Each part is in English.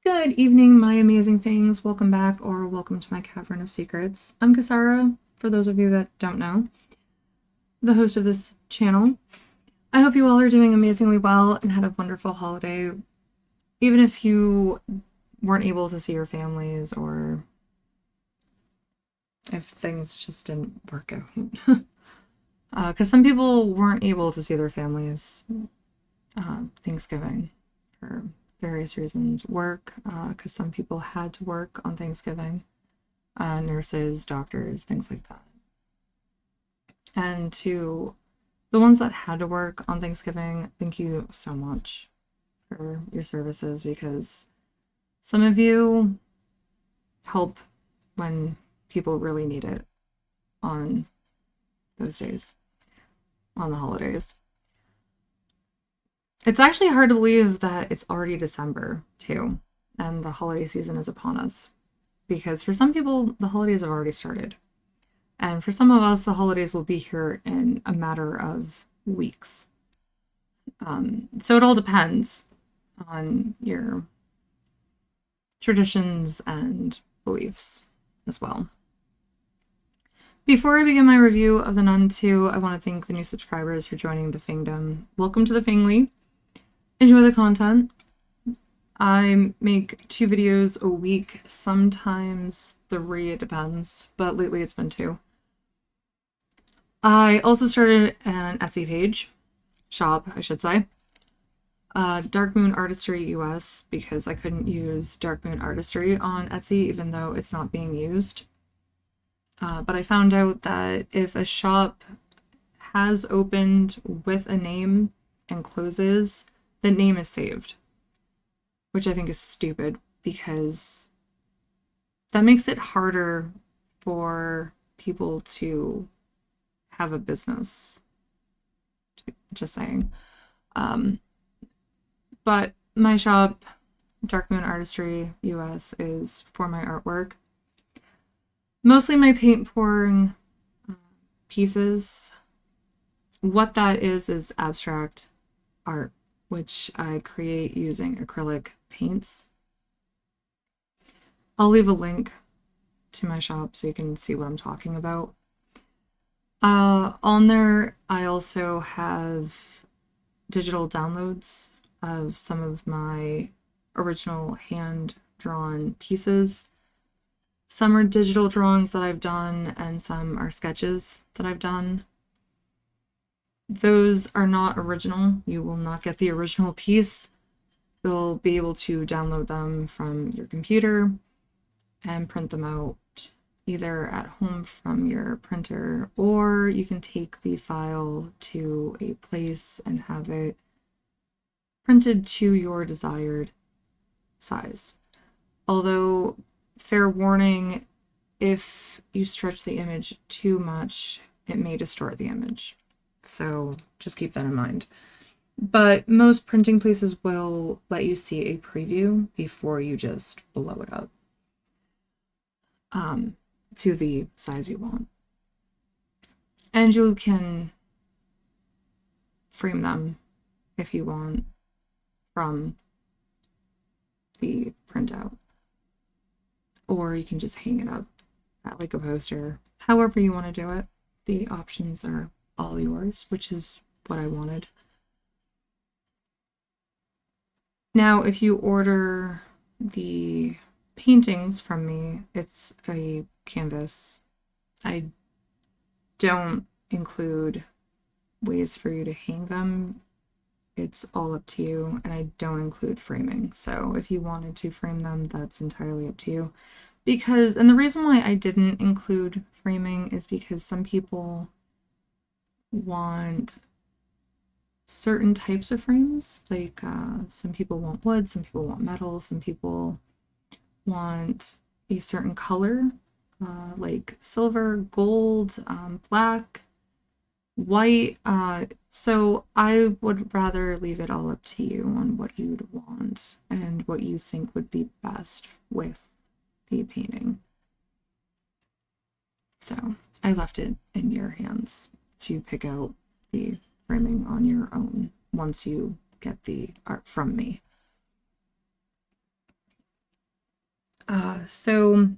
Good evening, my amazing things. Welcome back or welcome to my Cavern of Secrets. I'm Kasara, for those of you that don't know, the host of this channel. I hope you all are doing amazingly well and had a wonderful holiday, even if you weren't able to see your families or if things just didn't work out. Because some people weren't able to see their families Thanksgiving for various reasons. Work, because some people had to work on Thanksgiving. Nurses, doctors, things like that. And to the ones that had to work on Thanksgiving, thank you so much for your services because some of you help when people really need it on those days, on the holidays. It's actually hard to believe that it's already December, too, and the holiday season is upon us. Because for some people, the holidays have already started. And for some of us, the holidays will be here in a matter of weeks. So it all depends on your traditions and beliefs as well. Before I begin my review of the Nun II, I want to thank the new subscribers for joining the Fangdom. Welcome to the Fangly. Enjoy the content. I make 2 videos a week, sometimes 3, it depends, but lately it's been 2. I also started an Etsy page, shop, I should say. Dark Moon Artistry US, because I couldn't use Dark Moon Artistry on Etsy, even though it's not being used. But I found out that if a shop has opened with a name and closes, the name is saved. Which I think is stupid because that makes it harder for people to have a business. Just saying. But my shop, Dark Moon Artistry US, is for my artwork. Mostly my paint pouring pieces. What that is abstract art, which I create using acrylic paints. I'll leave a link to my shop so you can see what I'm talking about. On there, I also have digital downloads of some of my original hand-drawn pieces. Some are digital drawings that I've done, and some are sketches that I've done. Those are not original. You will not get the original piece. You'll be able to download them from your computer and print them out either at home from your printer, or you can take the file to a place and have it printed to your desired size. Although, fair warning, if you stretch the image too much, it may distort the image. So just keep that in mind. But most printing places will let you see a preview before you just blow it up to the size you want. And you can frame them if you want from the printout. Or you can just hang it up at like a poster. However you want to do it. The options are all yours, which is what I wanted. Now, if you order the paintings from me, it's a canvas. I don't include ways for you to hang them. It's all up to you, and I don't include framing. So if you wanted to frame them, that's entirely up to you. And the reason why I didn't include framing is because some people want certain types of frames. Like some people want wood, some people want metal, some people want a certain color, like silver, gold, black, white. So I would rather leave it all up to you on what you'd want and what you think would be best with the painting. So I left it in your hands to pick out the framing on your own once you get the art from me. So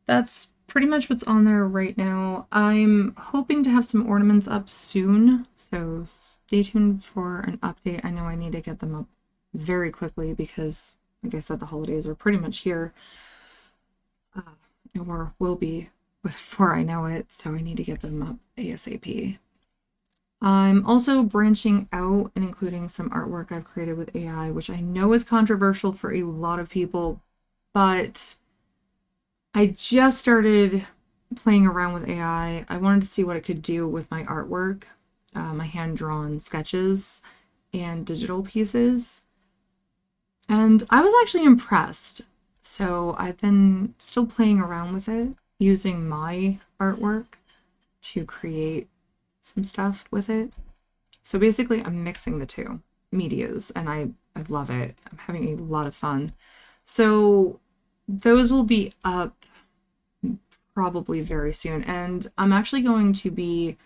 that's pretty much what's on there right now. I'm hoping to have some ornaments up soon, so stay tuned for an update. I know I need to get them up very quickly because, like I said, the holidays are pretty much here, or will be before I know it, so I need to get them up ASAP. I'm also branching out and including some artwork I've created with AI, which I know is controversial for a lot of people, but I just started playing around with AI. I wanted to see what it could do with my artwork, my hand-drawn sketches and digital pieces. And I was actually impressed. So I've been still playing around with it, using my artwork to create some stuff with it. So basically, I'm mixing the two medias, and I love it. I'm having a lot of fun. So those will be up probably very soon, and I'm actually going to be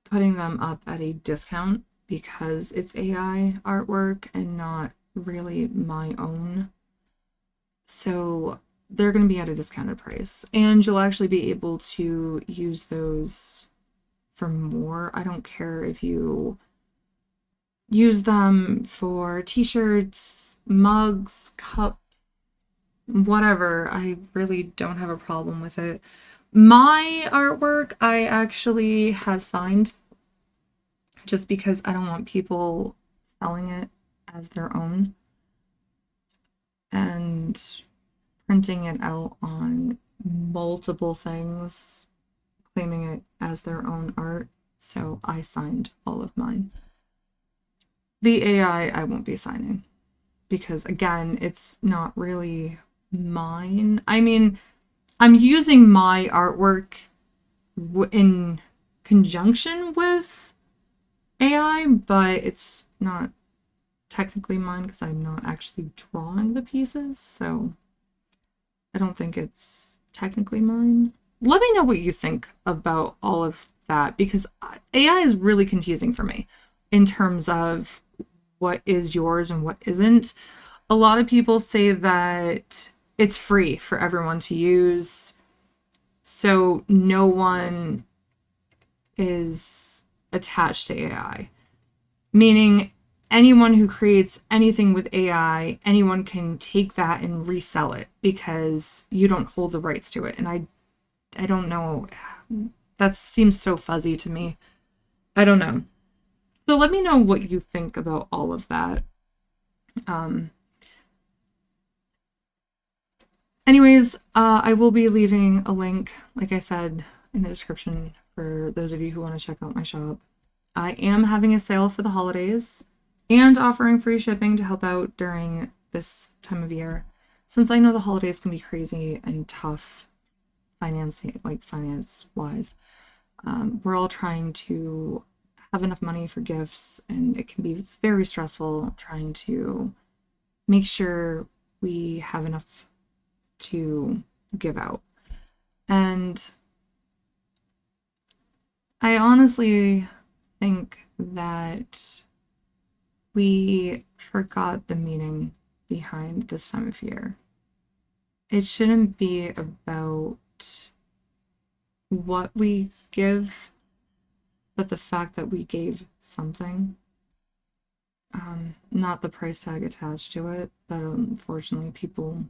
putting them up at a discount because it's AI artwork and not really my own. So they're going to be at a discounted price, and you'll actually be able to use those for more. I don't care if you use them for t-shirts, mugs, cups, whatever. I really don't have a problem with it. My artwork, I actually have signed just because I don't want people selling it as their own and printing it out on multiple things, claiming it as their own art. So I signed all of mine. The AI, I won't be signing because, again, it's not really mine. I mean, I'm using my artwork in conjunction with AI, but it's not technically mine because I'm not actually drawing the pieces, so I don't think it's technically mine. Let me know what you think about all of that because AI is really confusing for me in terms of what is yours and what isn't. A lot of people say that it's free for everyone to use, so no one is attached to AI. Meaning anyone who creates anything with AI, anyone can take that and resell it because you don't hold the rights to it. And I don't know. That seems so fuzzy to me. I don't know. So let me know what you think about all of that. Anyways, I will be leaving a link, like I said, in the description for those of you who want to check out my shop. I am having a sale for the holidays and offering free shipping to help out during this time of year. Since I know the holidays can be crazy and tough finance wise, we're all trying to have enough money for gifts, and it can be very stressful trying to make sure we have enough to give out. And I honestly think that we forgot the meaning behind this time of year. It shouldn't be about what we give, but the fact that we gave something. Not the price tag attached to it, but unfortunately, people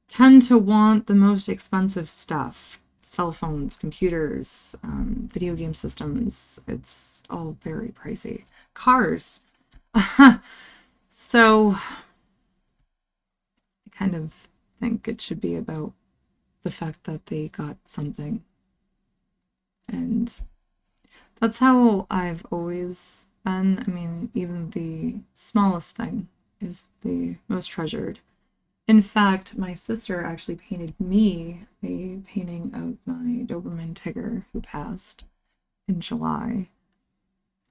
tend to want the most expensive stuff. Cell phones, computers, video game systems. It's all very pricey. Cars. So I kind of think it should be about the fact that they got something. And that's how I've always been. I mean, even the smallest thing is the most treasured. In fact, my sister actually painted me a painting of my Doberman Tigger who passed in July.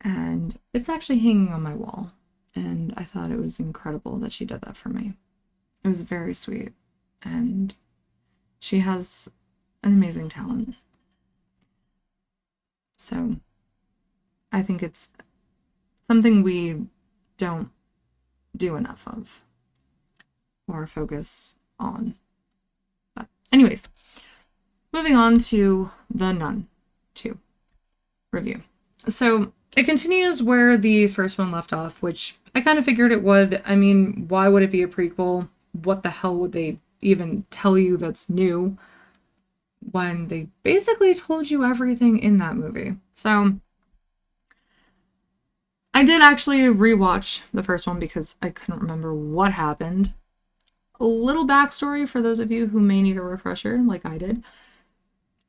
And it's actually hanging on my wall. And I thought it was incredible that she did that for me. It was very sweet. And she has an amazing talent. So I think it's something we don't do enough of. or focus on. But anyways, moving on to the Nun II review. So it continues where the first one left off, which I kind of figured it would. I mean, why would it be a prequel? What the hell would they even tell you that's new when they basically told you everything in that movie? So I did actually rewatch the first one because I couldn't remember what happened. A little backstory for those of you who may need a refresher, like I did.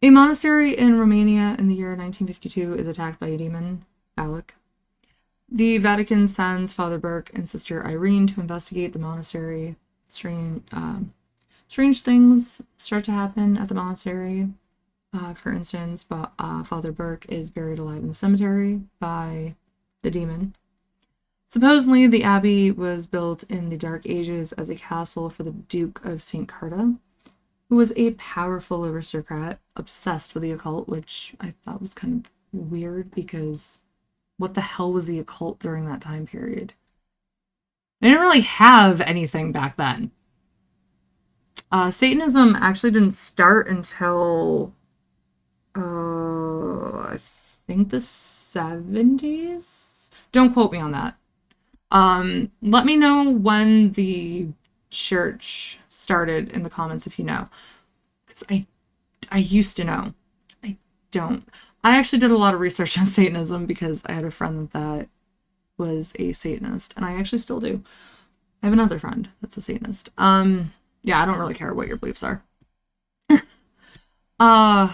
A monastery in Romania in the year 1952 is attacked by a demon, Balak. The Vatican sends Father Burke and Sister Irene to investigate the monastery. Strange things start to happen at the monastery. For instance, Father Burke is buried alive in the cemetery by the demon. Supposedly, the abbey was built in the Dark Ages as a castle for the Duke of St. Carta, who was a powerful aristocrat obsessed with the occult, which I thought was kind of weird because what the hell was the occult during that time period? They didn't really have anything back then. Satanism actually didn't start until, I think the 70s? Don't quote me on that. Let me know when the church started in the comments if you know. Because I used to know. I don't. I actually did a lot of research on Satanism because I had a friend that was a Satanist, and I actually still do. I have another friend that's a Satanist. Yeah, I don't really care what your beliefs are. I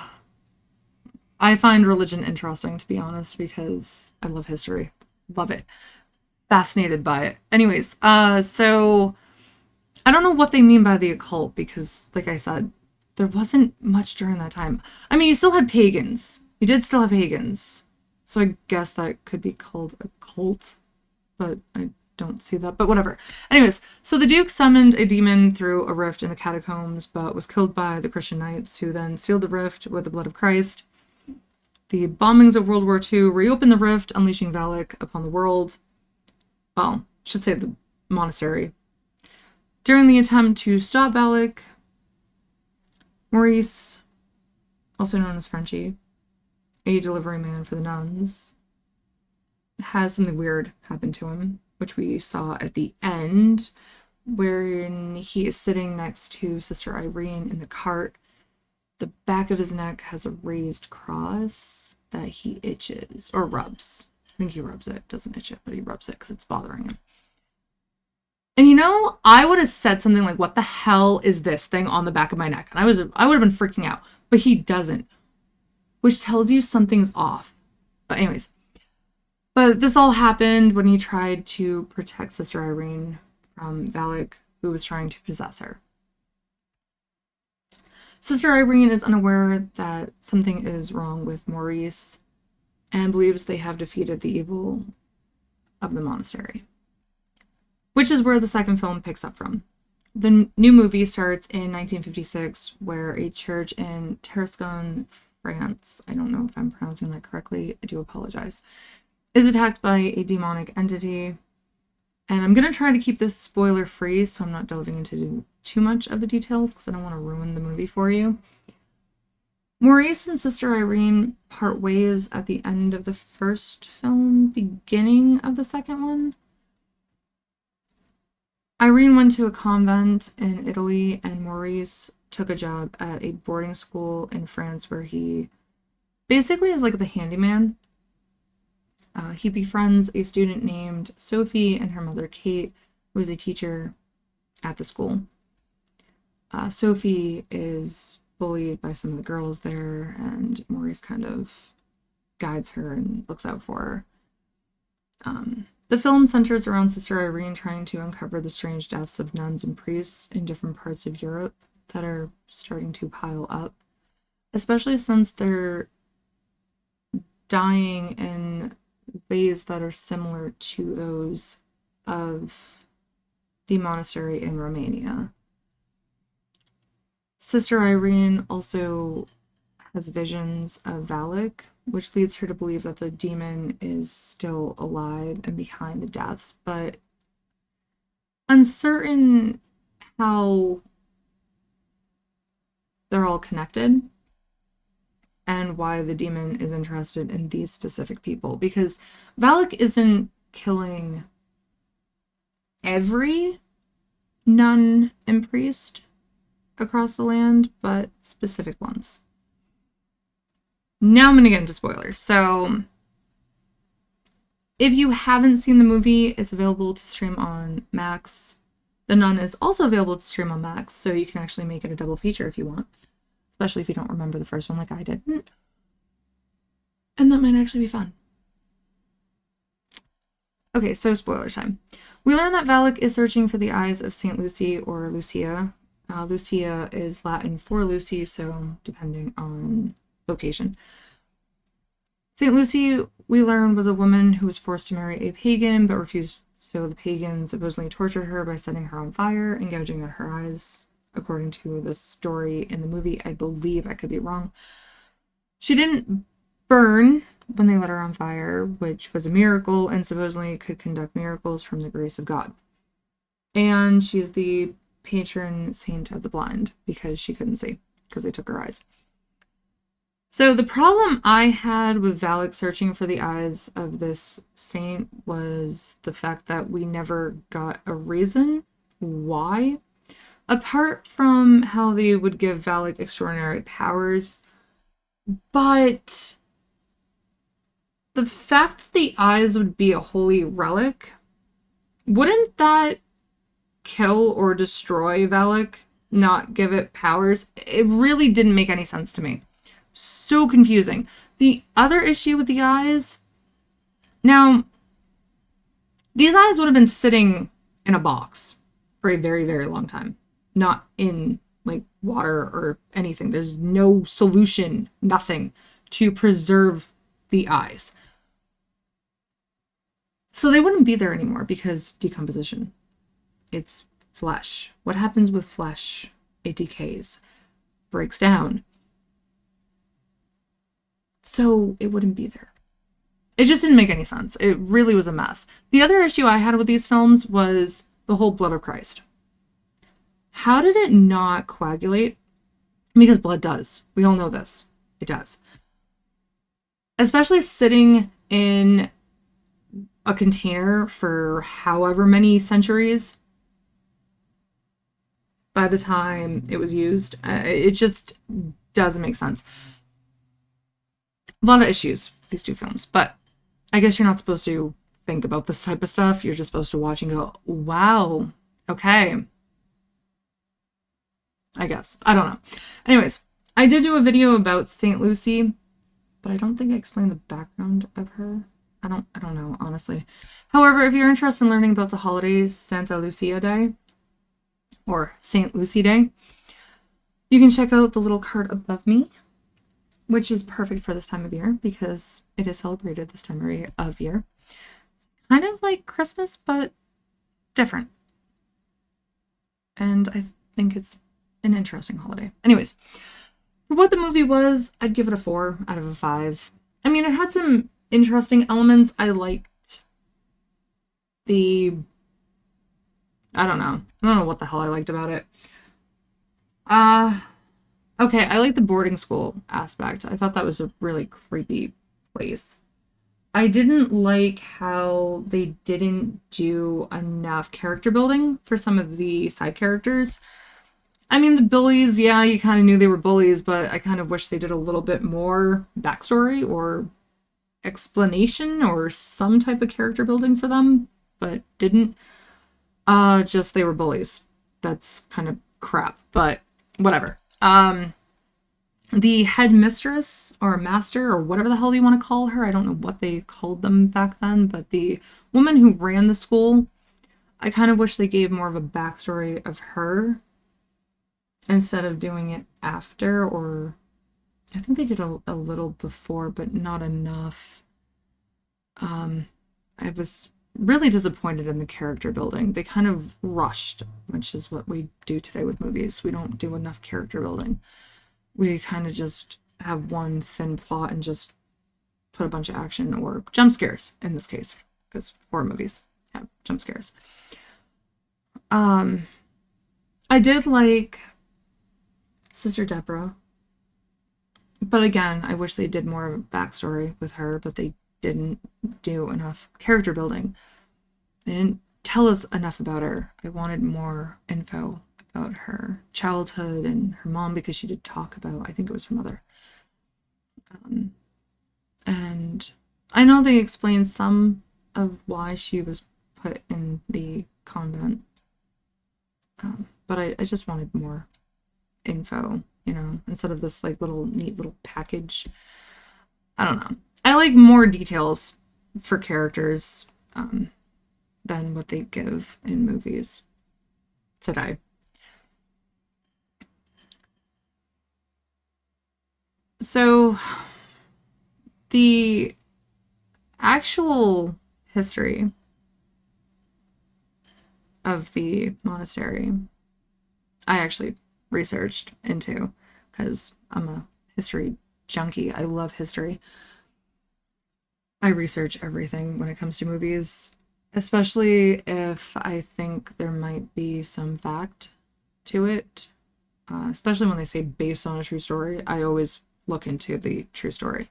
find religion interesting, to be honest, because I love history. Love it. Fascinated by it. Anyways, so I don't know what they mean by the occult because, like I said, there wasn't much during that time. I mean, you still had pagans. You did still have pagans. So I guess that could be called a cult, but I don't see that. But whatever. Anyways, so the Duke summoned a demon through a rift in the catacombs, but was killed by the Christian knights, who then sealed the rift with the blood of Christ. The bombings of World War II reopened the rift, unleashing Valak upon the world. Well, I should say the monastery. During the attempt to stop Valak, Maurice, also known as Frenchie, a delivery man for the nuns, has something weird happen to him, which we saw at the end, wherein he is sitting next to Sister Irene in the cart. The back of his neck has a raised cross that he itches, or rubs. I think he rubs it. Doesn't itch it, but he rubs it because it's bothering him. And you know, I would have said something like, what the hell is this thing on the back of my neck? And I would have been freaking out. But he doesn't. Which tells you something's off. But anyways. But this all happened when he tried to protect Sister Irene from Valak, who was trying to possess her. Sister Irene is unaware that something is wrong with Maurice and believes they have defeated the evil of the monastery, which is where the second film picks up from. The new movie starts in 1956, where a church in Tarascon, France, I don't know if I'm pronouncing that correctly, I do apologize, is attacked by a demonic entity. And I'm going to try to keep this spoiler free, so I'm not delving into too much of the details because I don't want to ruin the movie for you. Maurice and Sister Irene part ways at the end of the first film, beginning of the second one. Irene went to a convent in Italy, and Maurice took a job at a boarding school in France where he basically is like the handyman. He befriends a student named Sophie and her mother Kate, who is a teacher at the school. Sophie is bullied by some of the girls there, and Maurice kind of guides her and looks out for her. The film centers around Sister Irene trying to uncover the strange deaths of nuns and priests in different parts of Europe that are starting to pile up, especially since they're dying in ways that are similar to those of the monastery in Romania. Sister Irene also has visions of Valak, which leads her to believe that the demon is still alive and behind the deaths, but uncertain how they're all connected and why the demon is interested in these specific people. Because Valak isn't killing every nun and priest across the land, but specific ones. Now I'm going to get into spoilers. So, if you haven't seen the movie, it's available to stream on Max. The Nun is also available to stream on Max, so you can actually make it a double feature if you want, especially if you don't remember the first one like I didn't. And that might actually be fun. Okay, so spoiler time. We learn that Valak is searching for the eyes of St. Lucy or Lucia. Lucia is Latin for Lucy, so depending on location. St. Lucy, we learn, was a woman who was forced to marry a pagan but refused, so the pagans supposedly tortured her by setting her on fire and gouging out her eyes, according to the story in the movie. I believe, I could be wrong. She didn't burn when they lit her on fire, which was a miracle, and supposedly could conduct miracles from the grace of God. And she's the patron saint of the blind because she couldn't see because they took her eyes. So the problem I had with Valak searching for the eyes of this saint was the fact that we never got a reason why. Apart from how they would give Valak extraordinary powers, but the fact that the eyes would be a holy relic, wouldn't that kill or destroy Valak, not give it powers? It really didn't make any sense to me. So confusing. The other issue with the eyes, now, these eyes would have been sitting in a box for a very, very long time, not in like water or anything. There's no solution, nothing to preserve the eyes. So they wouldn't be there anymore because decomposition. It's flesh. What happens with flesh? It decays, breaks down. So it wouldn't be there. It just didn't make any sense. It really was a mess. The other issue I had with these films was the whole blood of Christ. How did it not coagulate? Because blood does. We all know this. It does. Especially sitting in a container for however many centuries by the time it was used. It just doesn't make sense. A lot of issues, these two films, but I guess you're not supposed to think about this type of stuff. You're just supposed to watch and go, wow, okay. I guess. I don't know. Anyways, I did do a video about St. Lucy, but I don't think I explained the background of her. I don't know, honestly. However, if you're interested in learning about the holidays, Santa Lucia Day, or St. Lucy Day, you can check out the little card above me, which is perfect for this time of year because it is celebrated this time of year. Kind of like Christmas, but different. And I think it's an interesting holiday. Anyways, for what the movie was, I'd give it a 4 out of a 5. I mean, it had some interesting elements. I liked the... I don't know what the hell I liked about it. Okay, I like the boarding school aspect. I thought that was a really creepy place. I didn't like how they didn't do enough character building for some of the side characters. I mean, the bullies, yeah, you kind of knew they were bullies, but I kind of wish they did a little bit more backstory or explanation or some type of character building for them, but didn't. Just they were bullies. That's kind of crap, but whatever. The headmistress or master or whatever the hell you want to call her, I don't know what they called them back then, but the woman who ran the school, I kind of wish they gave more of a backstory of her instead of doing it after, or I think they did a little before, but not enough. I was really disappointed in the character building. They kind of rushed, which is what we do today with movies. We don't do enough character building. We kind of just have one thin plot and just put a bunch of action or jump scares in this case, because horror movies have jump scares. I I did like Sister Deborah, but again, I wish they did more backstory with her, but they didn't do enough character building. They didn't tell us enough about her. I wanted more info about her childhood and her mom, because she did talk about, I think it was her mother. And I know they explained some of why she was put in the convent, but I just wanted more info, instead of this like little neat little package. I don't know. I like more details for characters than what they give in movies today. So the actual history of the monastery, I actually researched into, because I'm a history junkie. I love history. I research everything when it comes to movies, especially if I think there might be some fact to it. Especially when they say based on a true story, I always look into the true story.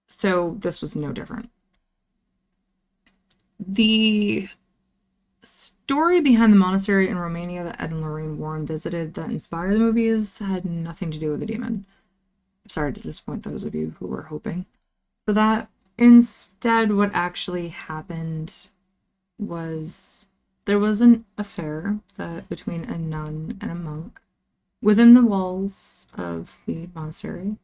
So this was no different. The story behind the monastery in Romania that Ed and Lorraine Warren visited that inspired the movies had nothing to do with the demon. I'm sorry to disappoint those of you who were hoping for that. Instead, what actually happened was there was an affair between a nun and a monk within the walls of the monastery.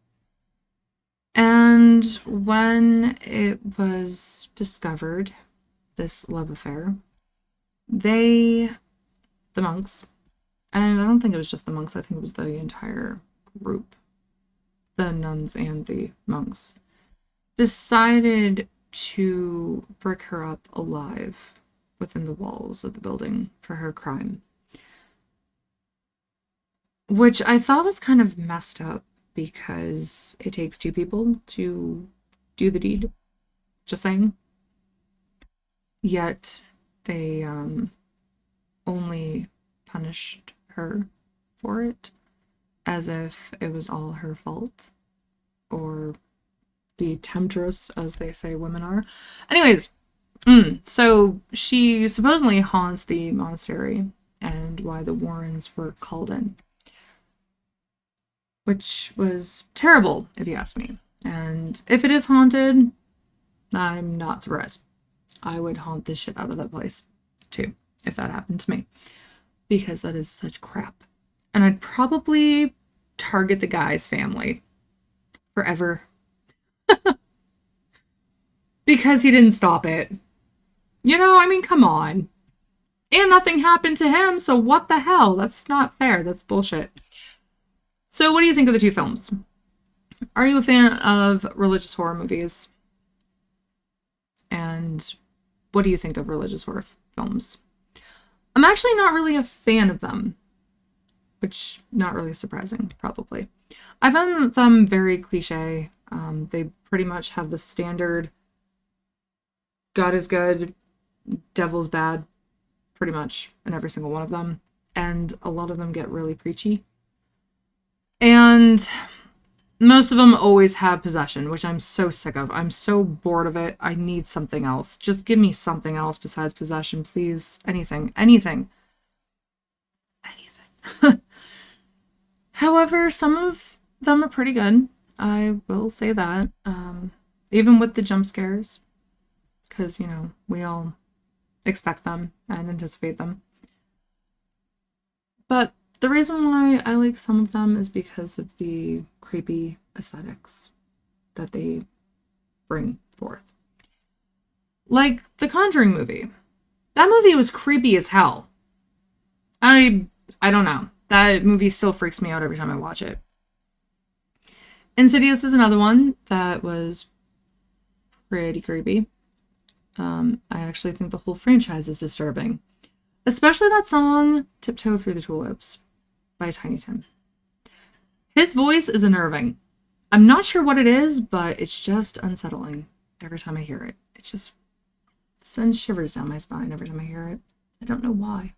And when it was discovered, this love affair, the monks, and I don't think it was just the monks, I think it was the entire group, the nuns and the monks, decided to brick her up alive within the walls of the building for her crime. Which I thought was kind of messed up, because it takes two people to do the deed. Just saying. Yet they only punished her for it, as if it was all her fault, or the temptress, as they say women are. Anyways, so she supposedly haunts the monastery, and why the Warrens were called in, which was terrible, if you ask me. And if it is haunted, I'm not surprised. I would haunt the shit out of that place, too, if that happened to me. Because that is such crap. And I'd probably target the guy's family forever. Because he didn't stop it. I mean, come on. And nothing happened to him, so what the hell? That's not fair. That's bullshit. So what do you think of the two films? Are you a fan of religious horror movies? And what do you think of religious horror films? I'm actually not really a fan of them, which not really surprising, probably. I find them very cliche. They pretty much have the standard God is good, devil's bad, pretty much in every single one of them. And a lot of them get really preachy. And most of them always have possession, which I'm so sick of. I'm so bored of it. I need something else. Just give me something else besides possession, please. Anything. However, some of them are pretty good. I will say that. Even with the jump scares. Because, we all expect them and anticipate them. But the reason why I like some of them is because of the creepy aesthetics that they bring forth. Like the Conjuring movie. That movie was creepy as hell. I don't know. That movie still freaks me out every time I watch it. Insidious is another one that was pretty creepy. I actually think the whole franchise is disturbing. Especially that song, Tiptoe Through the Tulips, by Tiny Tim. His voice is unnerving. I'm not sure what it is, but it's just unsettling every time I hear it. It just sends shivers down my spine every time I hear it. I don't know why.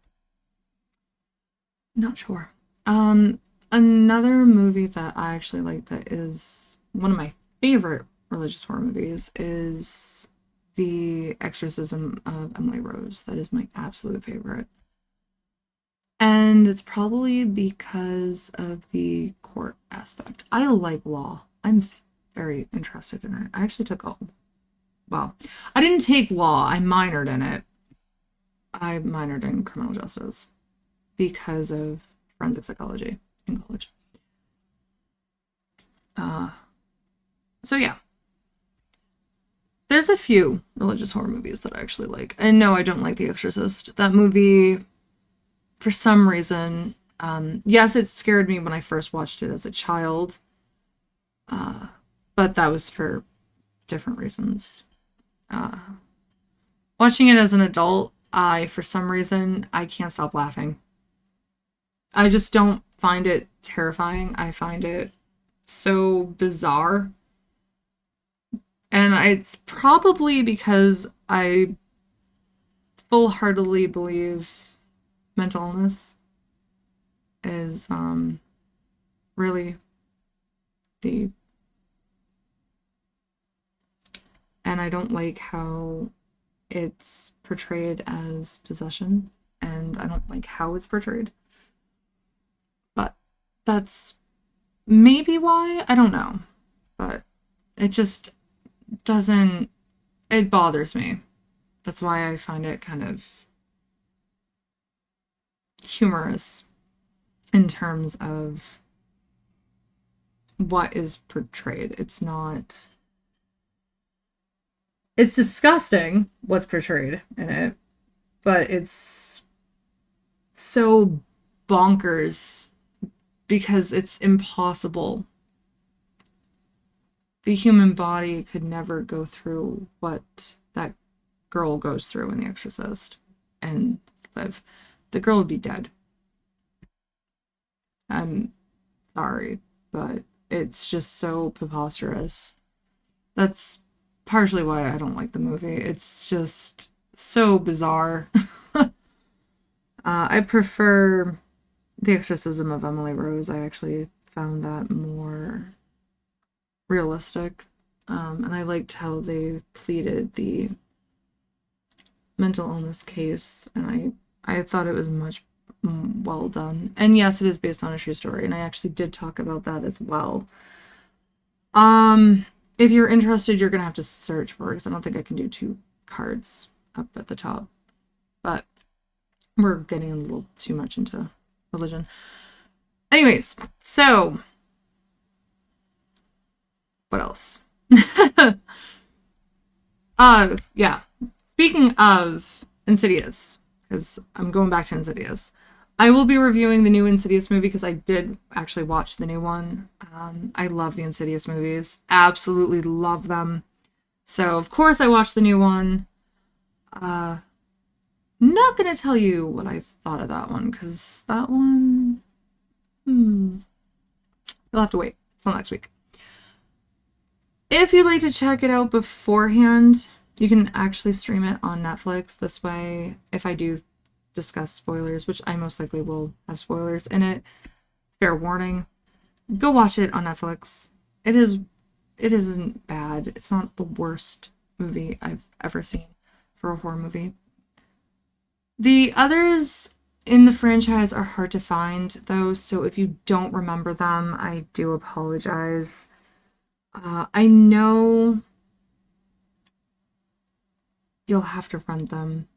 Not sure. Another movie that I actually like that is one of my favorite religious horror movies is The Exorcism of Emily Rose. That is my absolute favorite. And it's probably because of the court aspect. I like law. I'm very interested in it. I actually took well, I didn't take law. I minored in it. I minored in criminal justice because of forensic psychology in college. Uh, so yeah, there's a few religious horror movies that I actually like. And no, I don't like The Exorcist. That movie, for some reason, yes, it scared me when I first watched it as a child, but that was for different reasons. Watching it as an adult, for some reason, I can't stop laughing. I just don't find it terrifying. I find it so bizarre. And it's probably because I full-heartedly believe mental illness is really the and I don't like how it's portrayed as possession, and I don't like how it's portrayed. But that's maybe why, I don't know. But it just doesn't, it bothers me. That's why I find it kind of humorous in terms of what is portrayed. It's disgusting what's portrayed in it, but it's so bonkers because it's impossible. The human body could never go through what that girl goes through in The Exorcist and live. The girl would be dead. I'm sorry, but it's just so preposterous. That's partially why I don't like the movie. It's just so bizarre. I prefer The Exorcism of Emily Rose. I actually found that more realistic. And I liked how they pleaded the mental illness case, and I thought it was much well done. And yes, it is based on a true story, and I actually did talk about that as well. If you're interested, you're gonna have to search for it because I don't think I can do two cards up at the top. But we're getting a little too much into religion. Anyways, so what else? Yeah. Speaking of Insidious, because I'm going back to Insidious, I will be reviewing the new Insidious movie because I did actually watch the new one. I love the Insidious movies. Absolutely love them. So, of course, I watched the new one. Not gonna tell you what I thought of that one, because that one... You'll have to wait. It's till next week. If you'd like to check it out beforehand, you can actually stream it on Netflix. This way, if I do discuss spoilers, which I most likely will have spoilers in it, fair warning, go watch it on Netflix. It isn't bad. It's not the worst movie I've ever seen for a horror movie. The others in the franchise are hard to find, though, so if you don't remember them, I do apologize. I know you'll have to rent them,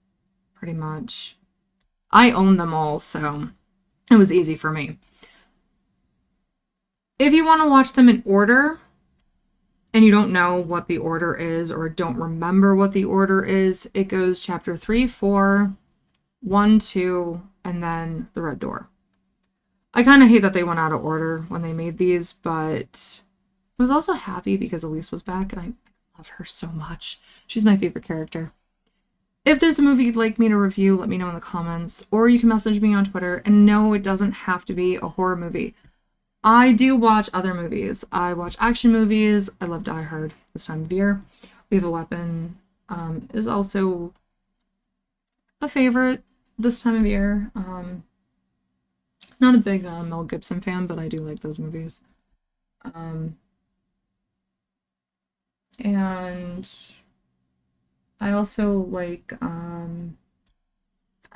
pretty much. I own them all, so it was easy for me. If you want to watch them in order, and you don't know what the order is, or don't remember what the order is, it goes chapter 3, 4, 1, 2, and then The Red Door. I kind of hate that they went out of order when they made these, but I was also happy because Elise was back, and I love her so much. She's my favorite character. If there's a movie you'd like me to review, let me know in the comments, or you can message me on Twitter. And no, it doesn't have to be a horror movie. I do watch other movies. I watch action movies. I love Die Hard this time of year. Lethal Weapon is also a favorite this time of year. Not a big Mel Gibson fan, but I do like those movies. Um, and I also like, I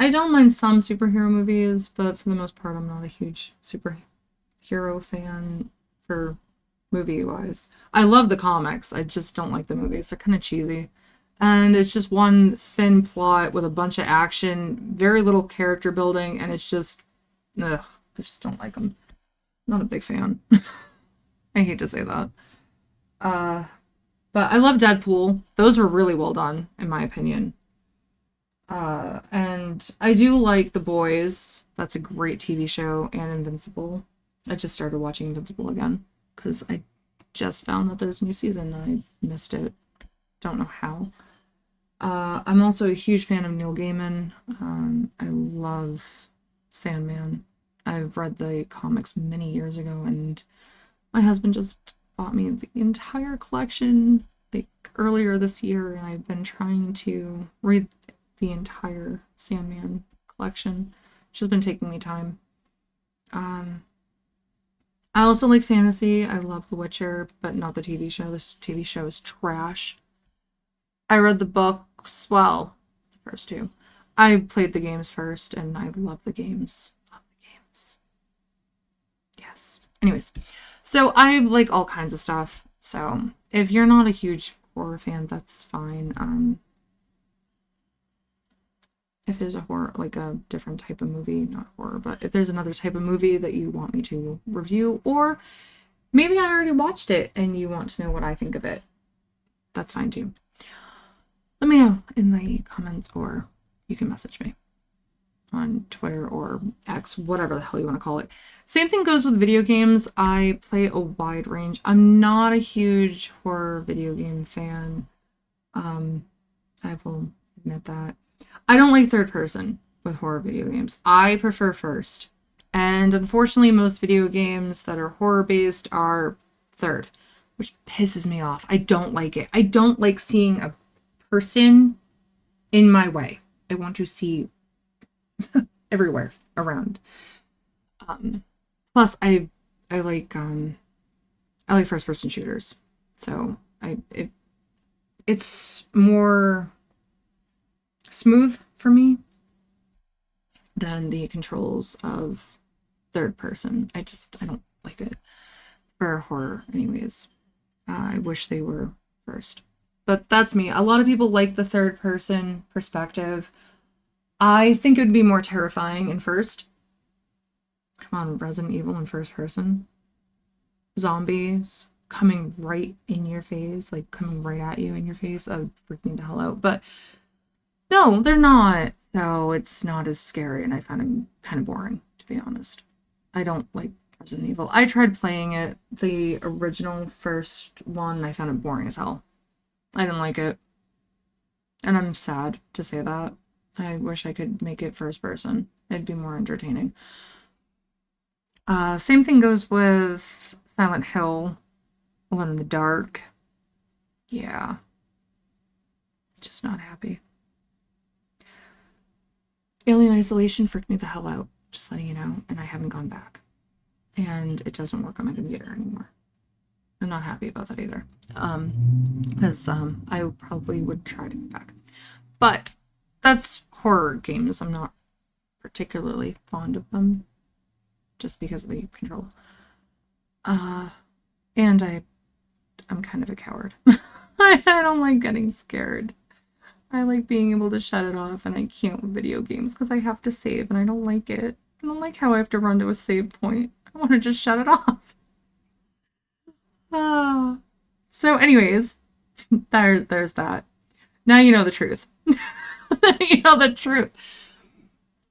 don't mind some superhero movies, but for the most part, I'm not a huge superhero fan for movie wise. I love the comics, I just don't like the movies. They're kind of cheesy. And it's just one thin plot with a bunch of action, very little character building, and it's just, ugh, I just don't like them. Not a big fan. I hate to say that. Uh, but I love Deadpool. Those were really well done, in my opinion. And I do like The Boys. That's a great TV show, and Invincible. I just started watching Invincible again because I just found that there's a new season. I missed it. Don't know how. I'm also a huge fan of Neil Gaiman. I love Sandman. I've read the comics many years ago, and my husband just bought me the entire collection like earlier this year, and I've been trying to read the entire Sandman collection. It's just been taking me time. Um, I also like fantasy. I love The Witcher, but not the TV show. This TV show is trash. I read the books, well, the first two. I played the games first, and I love the games. Love the games. Yes. Anyways, so I like all kinds of stuff. So if you're not a huge horror fan, that's fine. If there's a horror, like a different type of movie, not horror, but if there's another type of movie that you want me to review, or maybe I already watched it and you want to know what I think of it, that's fine too. Let me know in the comments, or you can message me on Twitter or X, whatever the hell you want to call it. Same thing goes with video games. I play a wide range. I'm not a huge horror video game fan. I will admit that. I don't like third person with horror video games. I prefer first. And unfortunately, most video games that are horror based are third, which pisses me off. I don't like it. I don't like seeing a person in my way. I want to see everywhere around. Plus, I like first person shooters, so it's more smooth for me than the controls of third person. I don't like it for horror, anyways. I wish they were first, but that's me. A lot of people like the third person perspective. I think it would be more terrifying in first. Come on, Resident Evil in first person. Zombies coming right in your face, like coming right at you in your face. I would freak me the hell out. But no, they're not. So it's not as scary, and I find them kind of boring, to be honest. I don't like Resident Evil. I tried playing it, the original first one, and I found it boring as hell. I didn't like it. And I'm sad to say that. I wish I could make it first person. It'd be more entertaining. Same thing goes with Silent Hill, Alone in the Dark. Yeah. Just not happy. Alien Isolation freaked me the hell out, just letting you know, and I haven't gone back. And it doesn't work on my computer anymore. I'm not happy about that either. Because I probably would try to go back. But that's horror games. I'm not particularly fond of them, just because of the control. And I'm kind of a coward. I don't like getting scared. I like being able to shut it off, and I can't with video games because I have to save, and I don't like it. I don't like how I have to run to a save point. I want to just shut it off. So anyways, there's that. Now you know the truth. You know the truth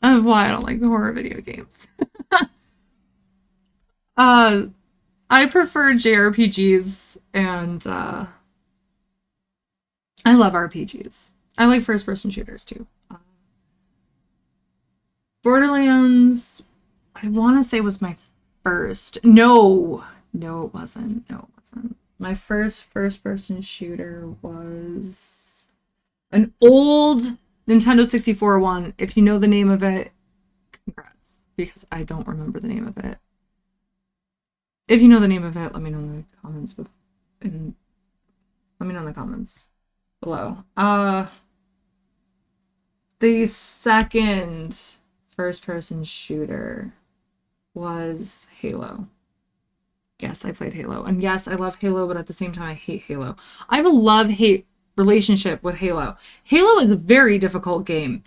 of why I don't like the horror video games. I prefer JRPGs, and I love RPGs. I like first-person shooters too. Borderlands, I want to say was my first. No, it wasn't. No, it wasn't. My first-person shooter was an old Nintendo 64 one. If you know the name of it, congrats. because I don't remember the name of it. If you know the name of it, let me know in the comments. Let me know in the comments below. The second first-person shooter was Halo. Yes, I played Halo. And yes, I love Halo, but at the same time, I hate Halo. I have a love-hate relationship with Halo. Halo is a very difficult game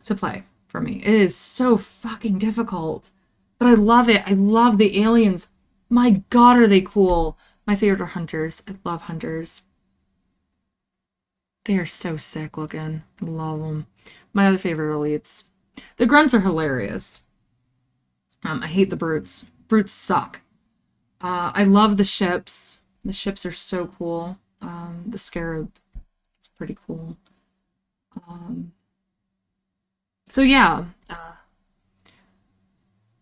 to play for me. It is so fucking difficult. But I love it. I love the aliens. My god, are they cool. My favorite are hunters. I love hunters. They are so sick looking. I love them. My other favorite are elites. The grunts are hilarious. I hate the brutes. Brutes suck. I love the ships. The ships are so cool. The scarab is pretty cool. So yeah.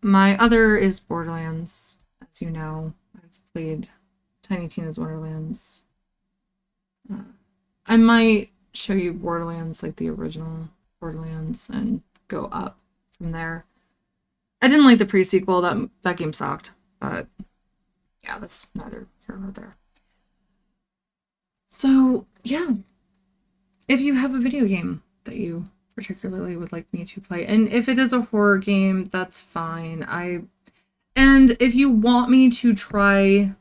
My other is Borderlands. As you know, I've played Tiny Tina's Wonderlands. I might show you Borderlands, like the original Borderlands, and go up from there. I didn't like the pre-sequel. That game sucked, but yeah, that's neither here nor there. So yeah, if you have a video game that you particularly would like me to play, and if it is a horror game, that's fine. And if you want me to try,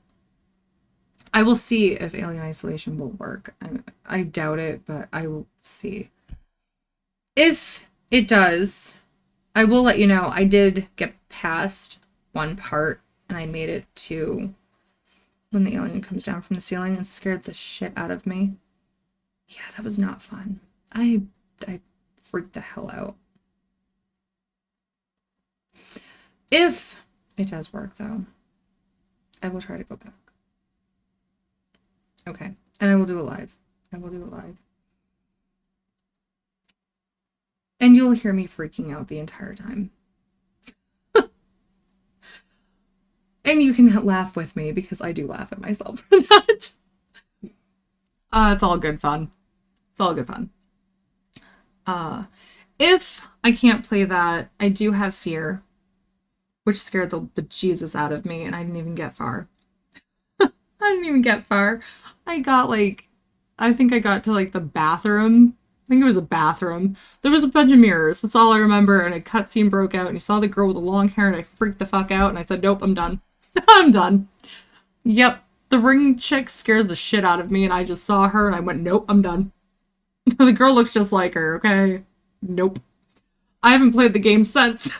I will see if Alien Isolation will work. I doubt it, but I will see. If it does, I will let you know. I did get past one part, and I made it to when the alien comes down from the ceiling and scared the shit out of me. Yeah, that was not fun. I freaked the hell out. If it does work, though, I will try to go back. Okay, and I will do it live. I will do it live. And you'll hear me freaking out the entire time. And you can laugh with me because I do laugh at myself for that. It's all good fun. It's all good fun. If I can't play that, I do have Fear, which scared the bejesus out of me, and I didn't even get far. I didn't even get far. I think I got to like the bathroom. I think it was a bathroom. There was a bunch of mirrors. That's all I remember. And a cutscene broke out, and you saw the girl with the long hair, and I freaked the fuck out. And I said, "Nope, I'm done. I'm done." Yep, the ring chick scares the shit out of me, and I just saw her, and I went, "Nope, I'm done." The girl looks just like her. Okay, nope. I haven't played the game since.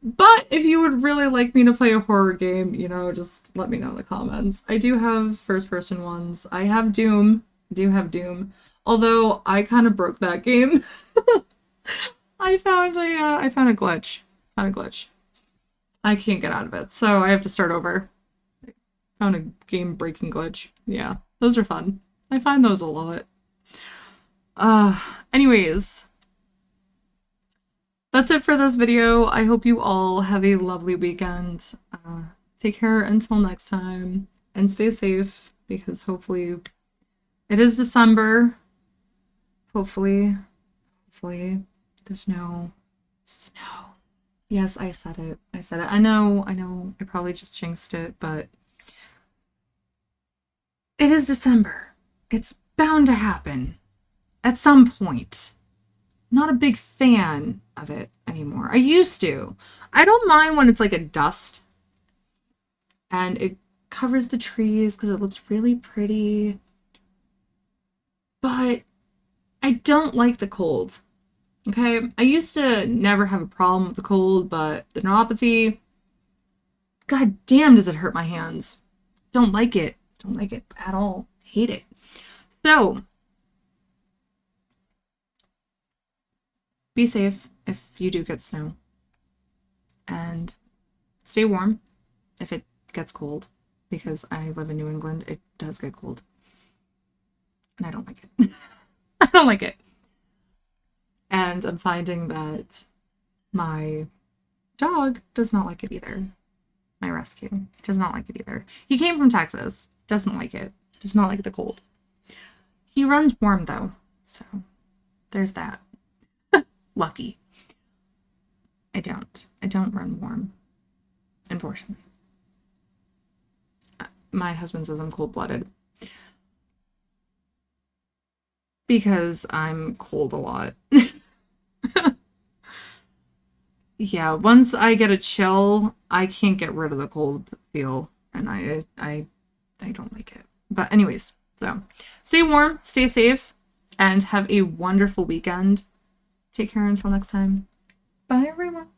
But if you would really like me to play a horror game, just let me know in the comments. I do have first-person ones. I have Doom. I do have Doom. Although I kind of broke that game. I found a glitch. I can't get out of it, so I have to start over. Found a game-breaking glitch. Yeah, those are fun. I find those a lot. Anyways. That's it for this video. I hope you all have a lovely weekend. Take care until next time, and stay safe, because hopefully it is December. Hopefully there's no snow. Yes, I said it. I know. I probably just jinxed it, but it is December. It's bound to happen at some point. Not a big fan of it anymore. I used to. I don't mind when it's like a dust and it covers the trees because it looks really pretty. But I don't like the cold. Okay? I used to never have a problem with the cold, but the neuropathy, god damn, does it hurt my hands. Don't like it. Don't like it at all. Hate it. So, be safe if you do get snow. And stay warm if it gets cold. Because I live in New England, it does get cold. And I don't like it. I don't like it. And I'm finding that my dog does not like it either. My rescue does not like it either. He came from Texas. Doesn't like it. Does not like the cold. He runs warm though. So there's that. lucky. I don't run warm, unfortunately. My husband says I'm cold-blooded because I'm cold a lot. Yeah, once I get a chill, I can't get rid of the cold feel, and I don't like it. But anyways, so stay warm, stay safe, and have a wonderful weekend. Take care until next time. Bye, everyone.